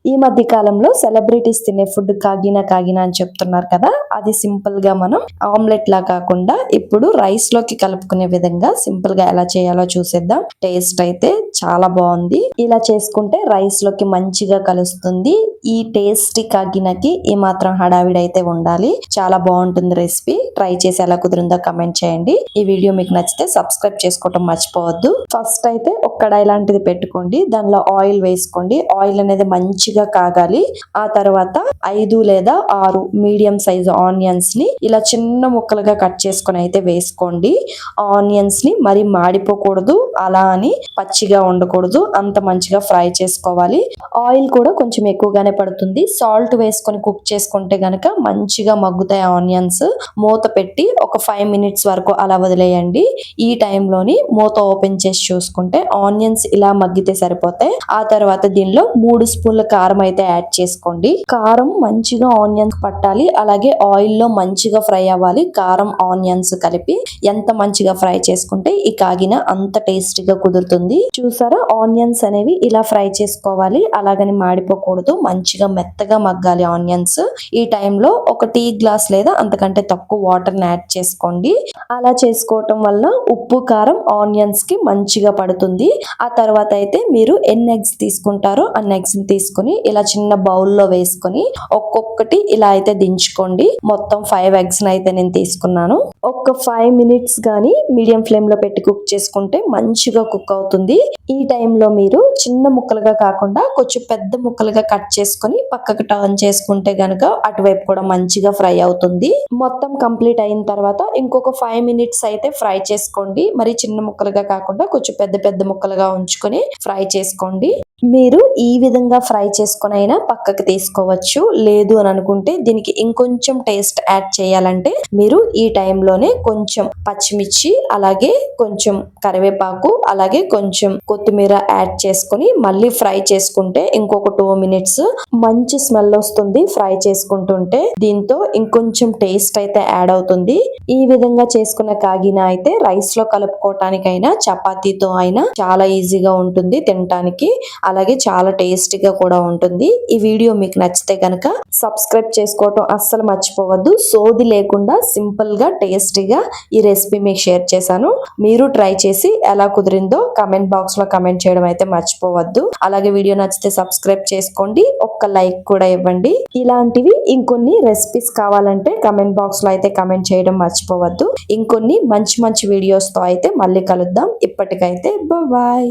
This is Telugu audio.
ఈ మధ్య కాలంలో సెలబ్రిటీస్ తినే ఫుడ్ కాగినా కాగినా అని చెప్తున్నారు కదా, అది సింపుల్ గా మనం ఆమ్లెట్ లా కాకుండా ఇప్పుడు రైస్ లోకి కలుపుకునే విధంగా సింపుల్ గా ఎలా చేయాలో చూసేద్దాం. టేస్ట్ అయితే చాలా బాగుంది. ఇలా చేసుకుంటే రైస్ లోకి మంచిగా కలుస్తుంది. ఈ టేస్టీ కాగినాకి ఈ మాత్రం హడావిడి అయితే ఉండాలి. చాలా బాగుంటుంది రెసిపీ. ట్రై చేసి ఎలా కుదిరిందో కమెంట్ చేయండి. ఈ వీడియో మీకు నచ్చితే సబ్స్క్రైబ్ చేసుకోవటం మర్చిపోవద్దు. ఫస్ట్ అయితే ఒక కడాయి లాంటిది పెట్టుకోండి. దానిలో ఆయిల్ వేసుకోండి. ఆయిల్ అనేది మంచిగా కాగాలి. ఆ తర్వాత 5 లేదా 6 మీడియం సైజ్ ఆనియన్స్ ని ఇలా చిన్న ముక్కలుగా కట్ చేసుకొని అయితే వేసుకోండి. ఆనియన్స్ ని మరి మాడిపోకూడదు, అలా అని పచ్చిగా ఉండకూడదు. అంత మంచిగా ఫ్రై చేసుకోవాలి. ఆయిల్ కూడా కొంచెం ఎక్కువగానే పడుతుంది. సాల్ట్ వేసుకొని కుక్ చేసుకుంటే గనక మంచిగా మగ్గుతాయి ఆనియన్స్. మూత పెట్టి ఒక 5 మినిట్స్ వరకు అలా వదిలేయండి. ఈ టైంలోని మూత ఓపెన్ చేసి చూసుకుంటే ఆనియన్స్ ఇలా మగ్గితే సరిపోతాయి. ఆ తర్వాత దీనిలో 3 స్పూన్ల కారం అయితే యాడ్ చేసుకోండి. కారం మంచిగా ఆనియన్స్ పట్టాలి. అలాగే ఆయిల్ లో మంచిగా ఫ్రై అవ్వాలి. కారం ఆనియన్స్ కలిపి ఎంత మంచిగా ఫ్రై చేసుకుంటే ఈ కాగిన అంత టేస్టీగా కుదురుతుంది. చూసారా, ఆనియన్స్ అనేవి ఇలా ఫ్రై చేసుకోవాలి. అలాగని మాడిపోకూడదు. మంచిగా మెత్తగా మగ్గాలి ఆనియన్స్. ఈ టైంలో ఒక టీ గ్లాస్ లేదా అంతకంటే తక్కువ వాటర్ ని యాడ్ చేసుకోండి. అలా చేసుకోవటం వల్ల ఉప్పు కారం ఆనియన్స్ కి మంచిగా పడుతుంది. ఆ తర్వాత అయితే మీరు ఎన్ని ఎగ్స్ తీసుకుంటారో అన్ని ఎగ్స్ ని తీసుకుని ఇలా చిన్న బౌల్లో వేసుకొని ఒక్కొక్కటి ఇలా అయితే దించుకోండి. మొత్తం 5 ఎగ్స్ అయితే నేను తీసుకున్నాను. ఒక 5 మినిట్స్ గానీ మీడియం ఫ్లేమ్ లో పెట్టి కుక్ చేసుకుంటే మంచిగా కుక్ అవుతుంది. ఈ టైంలో మీరు చిన్న ముక్కలుగా కాకుండా కొంచెం పెద్ద ముక్కలుగా కట్ చేసుకొని పక్కకు టర్న్ చేసుకుంటే గనక అటువైపు కూడా మంచిగా ఫ్రై అవుతుంది. మొత్తం కంప్లీట్ అయిన తర్వాత ఇంకొక 5 మినిట్స్ అయితే ఫ్రై చేసుకోండి. మరి చిన్న ముక్కలుగా కాకుండా కొంచెం పెద్ద పెద్ద ముక్కలుగా ఉంచుకొని ఫ్రై చేసుకోండి. మీరు ఈ విధంగా ఫ్రై చేసుకొని అయినా పక్కకి తీసుకోవచ్చు. లేదు అని అనుకుంటే దీనికి ఇంకొంచెం టేస్ట్ యాడ్ చేయాలంటే మీరు ఈ టైంలోనే కొంచెం పచ్చిమిర్చి, అలాగే కొంచెం కరివేపాకు, అలాగే కొంచెం కొత్తిమీర యాడ్ చేసుకొని మళ్ళీ ఫ్రై చేసుకుంటే ఇంకొక 2 మినిట్స్ మంచి స్మెల్ వస్తుంది ఫ్రై చేసుకుంటుంటే. దీంతో ఇంకొంచెం టేస్ట్ అయితే యాడ్ అవుతుంది. ఈ విధంగా చేసుకున్న కాగిన అయితే రైస్ లో కలుపుకోవటానికైనా చపాతీతో అయినా చాలా ఈజీగా ఉంటుంది తినటానికి. అలాగే చాలా టేస్టీగా కూడా ఉంటుంది. ఈ వీడియో మీకు నచ్చితే కనుక సబ్స్క్రైబ్ చేసుకోవటం అస్సలు మర్చిపోవద్దు. సోది లేకుండా సింపుల్ గా టేస్టీగా ఈ రెసిపీ మీకు షేర్ చేశాను. మీరు ట్రై చేసి ఎలా కుదిరిందో కమెంట్ బాక్స్ లో కమెంట్ చేయడం అయితే మర్చిపోవద్దు. అలాగే వీడియో నచ్చితే సబ్స్క్రైబ్ చేసుకోండి. ఒక్క లైక్ కూడా ఇవ్వండి. ఇలాంటివి ఇంకొన్ని రెసిపీస్ కావాలంటే కమెంట్ బాక్స్ లో అయితే కమెంట్ చేయడం మర్చిపోవద్దు. ఇంకొన్ని మంచి మంచి వీడియోస్ తో అయితే మళ్ళీ కలుద్దాం. ఇప్పటికైతే బాయ్.